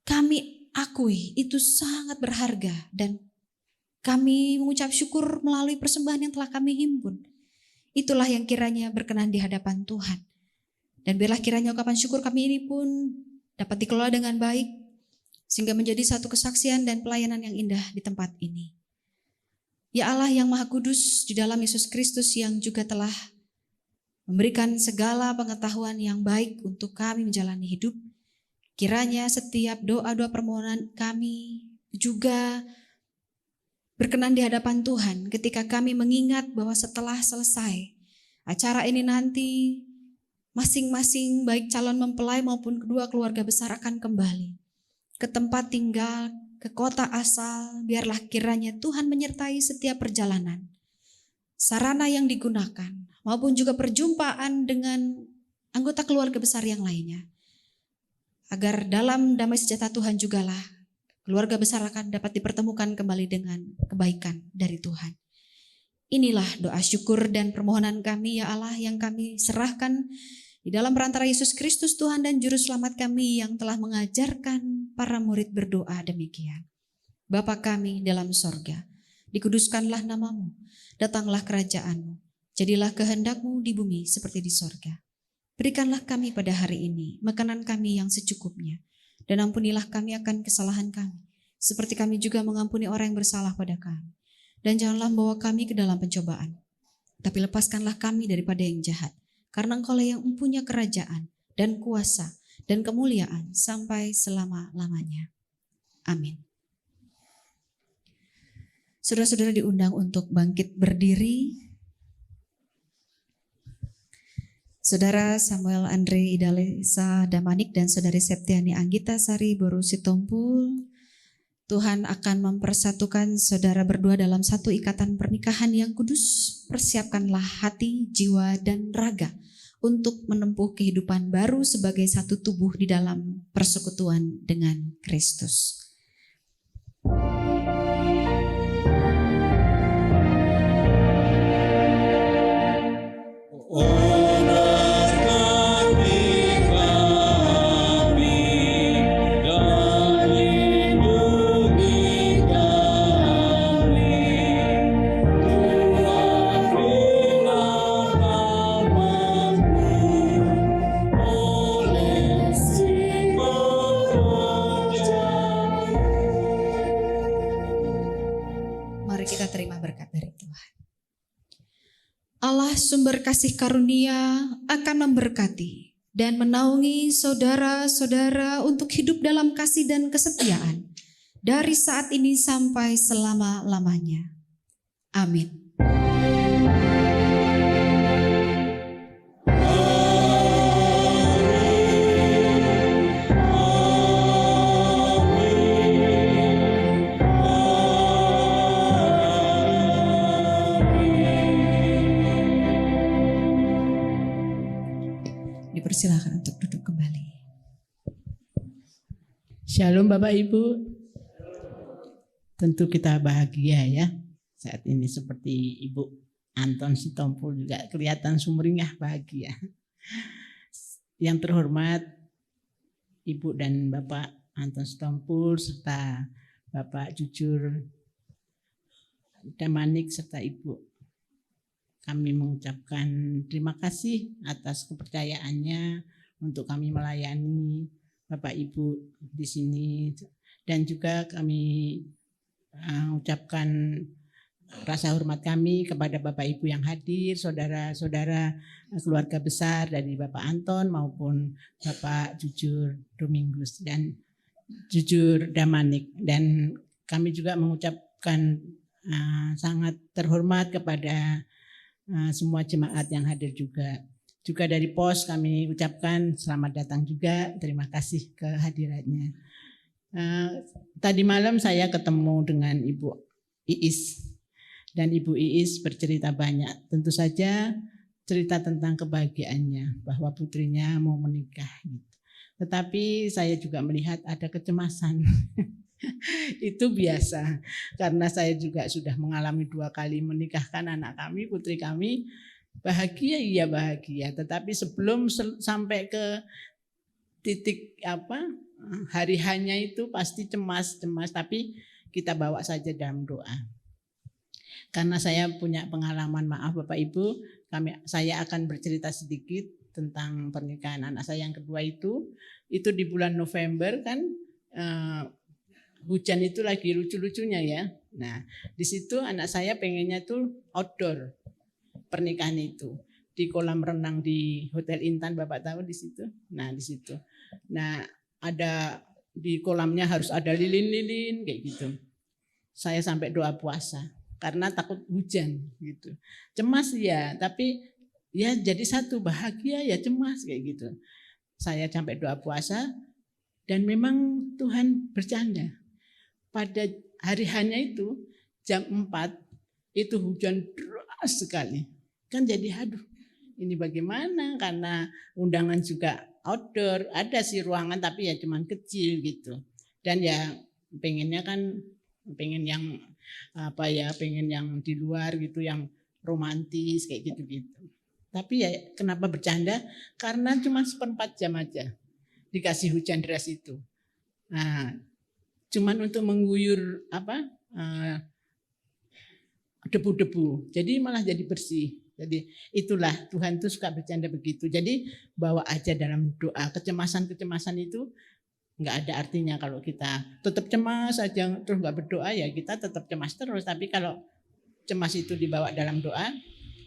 kami akui itu sangat berharga, dan kami mengucap syukur melalui persembahan yang telah kami himpun. Itulah yang kiranya berkenan di hadapan Tuhan. Dan biarlah kiranya ungkapan syukur kami ini pun dapat dikelola dengan baik, sehingga menjadi satu kesaksian dan pelayanan yang indah di tempat ini. Ya Allah yang Maha Kudus, di dalam Yesus Kristus yang juga telah memberikan segala pengetahuan yang baik untuk kami menjalani hidup, kiranya setiap doa-doa permohonan kami juga berkenan di hadapan Tuhan ketika kami mengingat bahwa setelah selesai acara ini nanti masing-masing baik calon mempelai maupun kedua keluarga besar akan kembali ke tempat tinggal, ke kota asal. Biarlah kiranya Tuhan menyertai setiap perjalanan, sarana yang digunakan, maupun juga perjumpaan dengan anggota keluarga besar yang lainnya. Agar dalam damai sejahtera Tuhan jugalah keluarga besar akan dapat dipertemukan kembali dengan kebaikan dari Tuhan. Inilah doa syukur dan permohonan kami ya Allah yang kami serahkan di dalam perantara Yesus Kristus Tuhan dan Juru Selamat kami yang telah mengajarkan para murid berdoa demikian. Bapa kami dalam sorga, dikuduskanlah namamu, datanglah kerajaan-Mu, jadilah kehendak-Mu di bumi seperti di sorga. Berikanlah kami pada hari ini makanan kami yang secukupnya, dan ampunilah kami akan kesalahan kami, seperti kami juga mengampuni orang yang bersalah pada kami. Dan janganlah membawa kami ke dalam pencobaan, tapi lepaskanlah kami daripada yang jahat, karena Engkaulah yang mempunyai kerajaan dan kuasa dan kemuliaan sampai selama-lamanya. Amin. Saudara-saudara diundang untuk bangkit berdiri. Saudara Samuel Andre Idalesa Damanik dan Saudari Septiani Anggita Sari Boru Sitompul, Tuhan akan mempersatukan saudara berdua dalam satu ikatan pernikahan yang kudus. Persiapkanlah hati, jiwa, dan raga untuk menempuh kehidupan baru sebagai satu tubuh di dalam persekutuan dengan Kristus. Sumber kasih karunia akan memberkati dan menaungi saudara-saudara untuk hidup dalam kasih dan kesetiaan dari saat ini sampai selama-lamanya. Amin. Silakan untuk duduk kembali. Shalom Bapak Ibu. Tentu kita bahagia ya. Saat ini seperti Ibu Anton Sitompul juga kelihatan sumringah bahagia. Yang terhormat Ibu dan Bapak Anton Sitompul serta Bapak Jujur Damanik serta Ibu. Kami mengucapkan terima kasih atas kepercayaannya untuk kami melayani Bapak Ibu di sini, dan juga kami ucapkan rasa hormat kami kepada Bapak Ibu yang hadir, saudara-saudara keluarga besar dari Bapak Anton maupun Bapak Jujur Domingus dan Jujur Damanik, dan kami juga mengucapkan sangat terhormat kepada semua jemaat yang hadir juga. Juga dari pos kami ucapkan selamat datang juga, terima kasih kehadirannya. Tadi malam saya ketemu dengan Ibu Iis, dan Ibu Iis bercerita banyak. Tentu saja cerita tentang kebahagiaannya bahwa putrinya mau menikah. Tetapi saya juga melihat ada kecemasan. Itu biasa, karena saya juga sudah mengalami 2 kali menikahkan anak kami, putri kami. Bahagia, iya bahagia, tetapi sebelum sampai ke titik hari hanya itu pasti cemas, tapi kita bawa saja dalam doa. Karena saya punya pengalaman, maaf Bapak Ibu, saya akan bercerita sedikit. tentang pernikahan anak saya yang kedua itu di bulan November kan hujan itu lagi lucu-lucunya ya. Nah, di situ anak saya pengennya tuh outdoor pernikahan itu di kolam renang di Hotel Intan, Bapak tahu di situ. Nah, di situ. Nah, ada di kolamnya harus ada lilin-lilin kayak gitu. Saya sampai doa puasa karena takut hujan gitu. Cemas ya, tapi ya jadi satu, bahagia ya cemas kayak gitu. Saya sampai doa puasa dan memang Tuhan bercanda. Pada hari hanya itu jam 4 itu hujan deras sekali. Kan jadi aduh ini bagaimana, karena undangan juga outdoor, ada sih ruangan tapi ya cuman kecil gitu. Dan ya pengen yang pengen yang di luar gitu, yang romantis kayak gitu-gitu. Tapi ya kenapa bercanda? Karena cuma 1/4 jam aja dikasih hujan deras itu. Nah, cuman untuk mengguyur debu-debu. Jadi malah jadi bersih. Jadi itulah Tuhan tuh suka bercanda begitu. Jadi bawa aja dalam doa. Kecemasan-kecemasan itu nggak ada artinya kalau kita tetap cemas aja terus nggak berdoa, ya kita tetap cemas terus. Tapi kalau cemas itu dibawa dalam doa,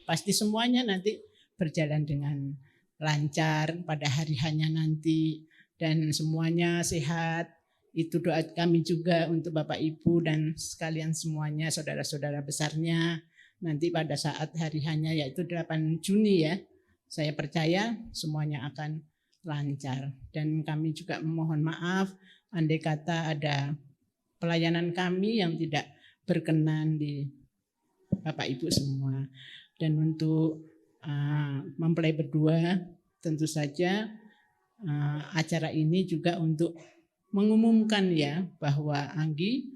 pasti semuanya nanti berjalan dengan lancar pada hari hanya nanti dan semuanya sehat. Itu doa kami juga untuk Bapak Ibu dan sekalian semuanya, saudara-saudara besarnya. Nanti pada saat hari hanya yaitu 8 Juni ya, saya percaya semuanya akan lancar. Dan kami juga memohon maaf andai kata ada pelayanan kami yang tidak berkenan di Bapak Ibu semua. Dan untuk mempelai berdua tentu saja acara ini juga untuk mengumumkan ya bahwa Anggi,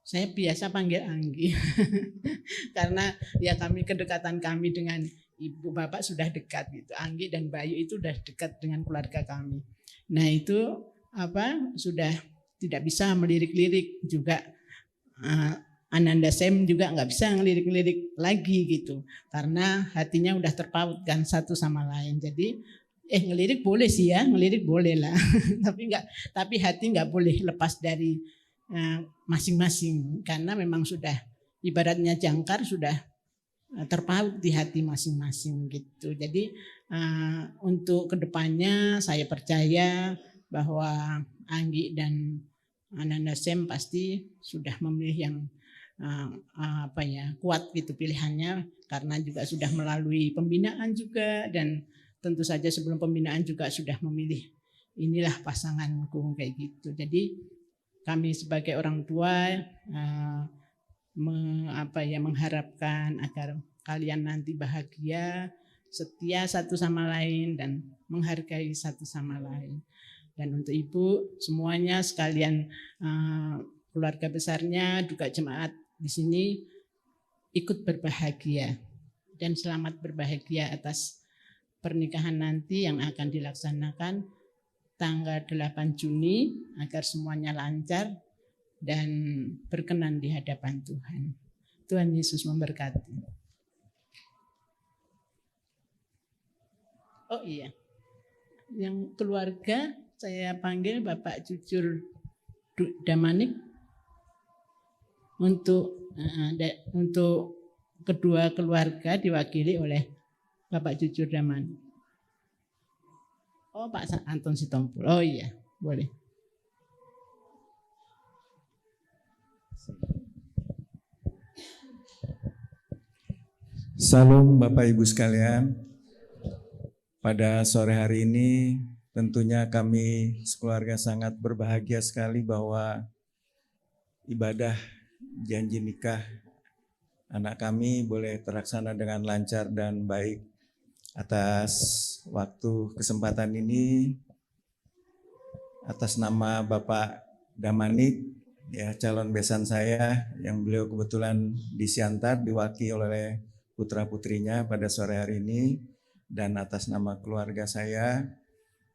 saya biasa panggil Anggi karena ya kedekatan kami dengan ibu bapak sudah dekat gitu. Anggi dan Bayu itu sudah dekat dengan keluarga kami. Nah itu sudah tidak bisa melirik-lirik juga. Ananda Sem juga nggak bisa ngelirik-lirik lagi gitu karena hatinya udah terpautkan satu sama lain. Jadi ngelirik boleh sih ya, ngelirik boleh lah tapi hati nggak boleh lepas dari masing-masing karena memang sudah ibaratnya jangkar sudah terpaut di hati masing-masing gitu. Jadi untuk kedepannya saya percaya bahwa Anggi dan Ananda Sem pasti sudah memilih yang kuat gitu pilihannya karena juga sudah melalui pembinaan juga dan tentu saja sebelum pembinaan juga sudah memilih inilah pasanganku kayak gitu. Jadi kami sebagai orang tua mengharapkan agar kalian nanti bahagia, setia satu sama lain dan menghargai satu sama lain. Dan untuk Ibu semuanya sekalian keluarga besarnya juga jemaat di sini ikut berbahagia dan selamat berbahagia atas pernikahan nanti yang akan dilaksanakan tanggal 8 Juni agar semuanya lancar dan berkenan di hadapan Tuhan. Tuhan Yesus memberkati. Oh iya, yang keluarga saya panggil Bapak Jujur Damanik untuk kedua keluarga diwakili oleh Bapak Jujur Damanik. Oh Pak Anton Sitompul, oh iya boleh. Salam Bapak Ibu sekalian. Pada sore hari ini tentunya kami sekeluarga sangat berbahagia sekali bahwa ibadah janji nikah anak kami boleh terlaksana dengan lancar dan baik. Atas waktu kesempatan ini, atas nama Bapak Damanik, ya calon besan saya yang beliau kebetulan di Siantar diwakili oleh putra-putrinya pada sore hari ini, dan atas nama keluarga saya,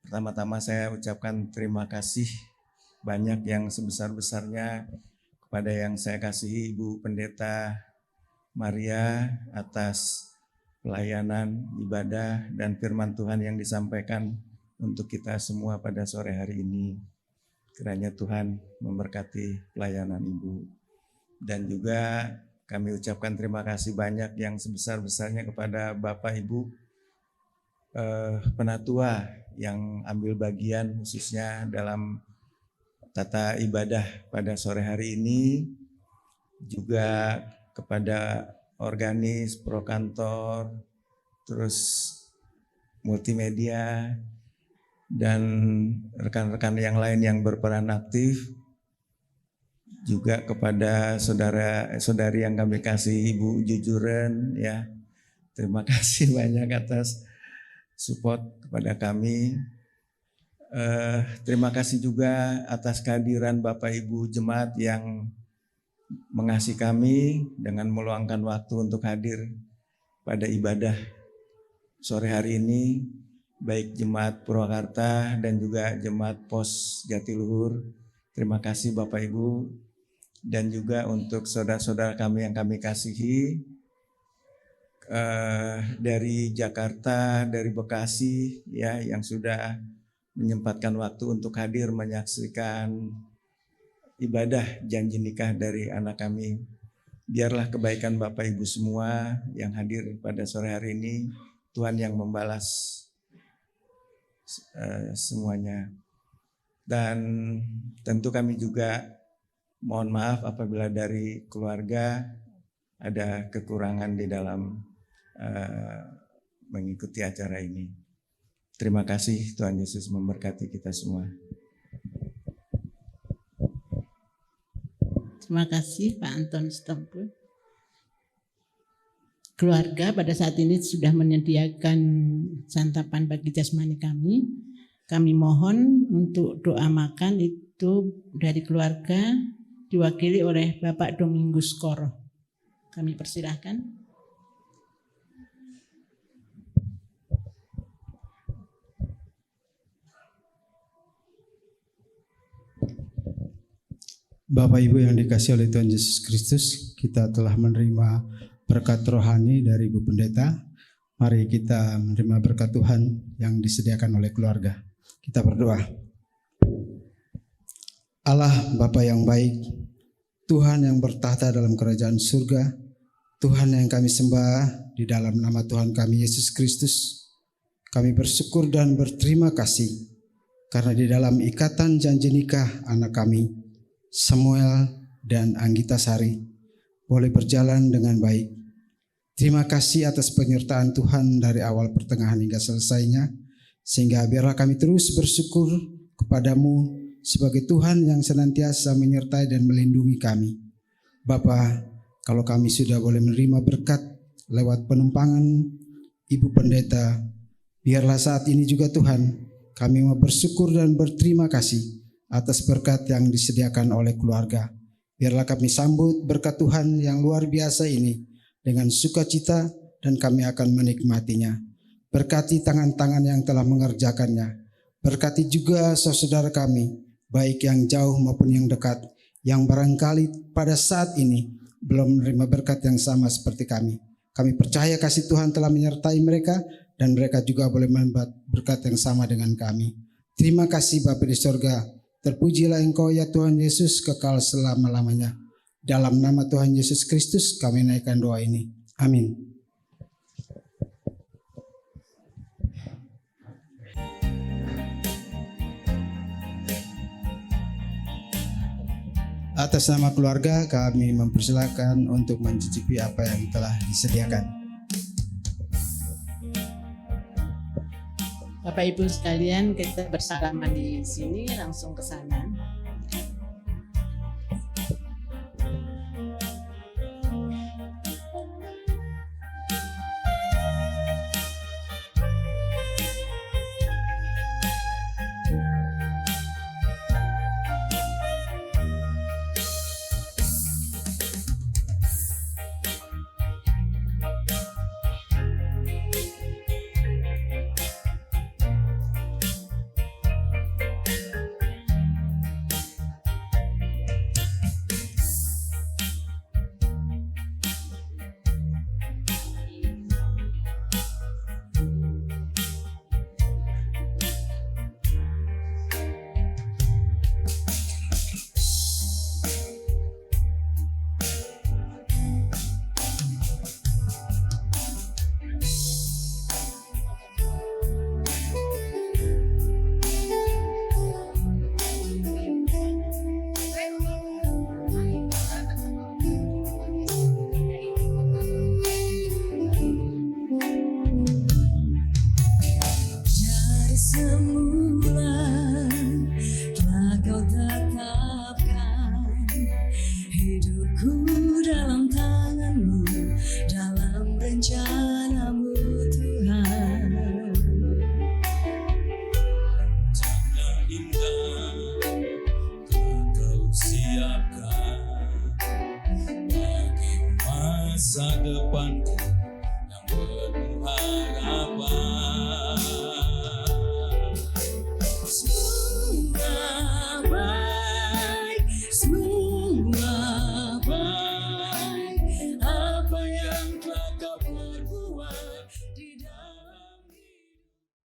pertama-tama saya ucapkan terima kasih banyak yang sebesar-besarnya kepada yang saya kasihi Ibu Pendeta Maria atas pelayanan, ibadah, dan firman Tuhan yang disampaikan untuk kita semua pada sore hari ini. Kiranya Tuhan memberkati pelayanan Ibu. Dan juga kami ucapkan terima kasih banyak yang sebesar-besarnya kepada Bapak Ibu penatua yang ambil bagian khususnya dalam tata ibadah pada sore hari ini. Juga kepada organis, prokantor, terus multimedia, dan rekan-rekan yang lain yang berperan aktif. Juga kepada saudara-saudari yang kami kasih, Ibu Jujuren, ya, terima kasih banyak atas support kepada kami. Terima kasih juga atas kehadiran Bapak Ibu jemaat yang mengasihi kami dengan meluangkan waktu untuk hadir pada ibadah sore hari ini, baik jemaat Purwakarta dan juga jemaat Pos Jatiluhur. Terima kasih Bapak Ibu, dan juga untuk saudara-saudara kami yang kami kasihi dari Jakarta, dari Bekasi, ya, yang sudah menyempatkan waktu untuk hadir menyaksikan ibadah janji nikah dari anak kami. Biarlah kebaikan Bapak Ibu semua yang hadir pada sore hari ini, Tuhan yang membalas semuanya. Dan tentu kami juga mohon maaf apabila dari keluarga ada kekurangan di dalam mengikuti acara ini. Terima kasih, Tuhan Yesus memberkati kita semua. Terima kasih Pak Anton Stompo. Keluarga pada saat ini sudah menyediakan santapan bagi jasmani kami. Kami mohon untuk doa makan itu dari keluarga diwakili oleh Bapak Domingus Koro. Kami persilahkan. Bapak Ibu yang dikasihi oleh Tuhan Yesus Kristus, kita telah menerima berkat rohani dari Ibu Pendeta. Mari kita menerima berkat Tuhan yang disediakan oleh keluarga. Kita berdoa. Allah Bapa yang baik, Tuhan yang bertahta dalam kerajaan surga, Tuhan yang kami sembah di dalam nama Tuhan kami Yesus Kristus, kami bersyukur dan berterima kasih karena di dalam ikatan janji nikah anak kami, Samuel dan Anggita Sari, boleh berjalan dengan baik. Terima kasih atas penyertaan Tuhan dari awal pertengahan hingga selesainya, sehingga biarlah kami terus bersyukur kepadamu sebagai Tuhan yang senantiasa menyertai dan melindungi kami. Bapa, kalau kami sudah boleh menerima berkat lewat penumpangan Ibu Pendeta, biarlah saat ini juga Tuhan, kami mau bersyukur dan berterima kasih atas berkat yang disediakan oleh keluarga. Biarlah kami sambut berkat Tuhan yang luar biasa ini dengan sukacita dan kami akan menikmatinya. Berkati tangan-tangan yang telah mengerjakannya. Berkati juga saudara kami, baik yang jauh maupun yang dekat, yang barangkali pada saat ini belum menerima berkat yang sama seperti kami. Kami percaya kasih Tuhan telah menyertai mereka dan mereka juga boleh mendapat berkat yang sama dengan kami. Terima kasih Bapa di sorga. Terpujilah Engkau ya Tuhan Yesus kekal selama-lamanya. Dalam nama Tuhan Yesus Kristus kami naikkan doa ini. Amin. Atas nama keluarga kami mempersilakan untuk mencicipi apa yang telah disediakan. Bapak Ibu sekalian, kita bersalaman di sini langsung ke sana.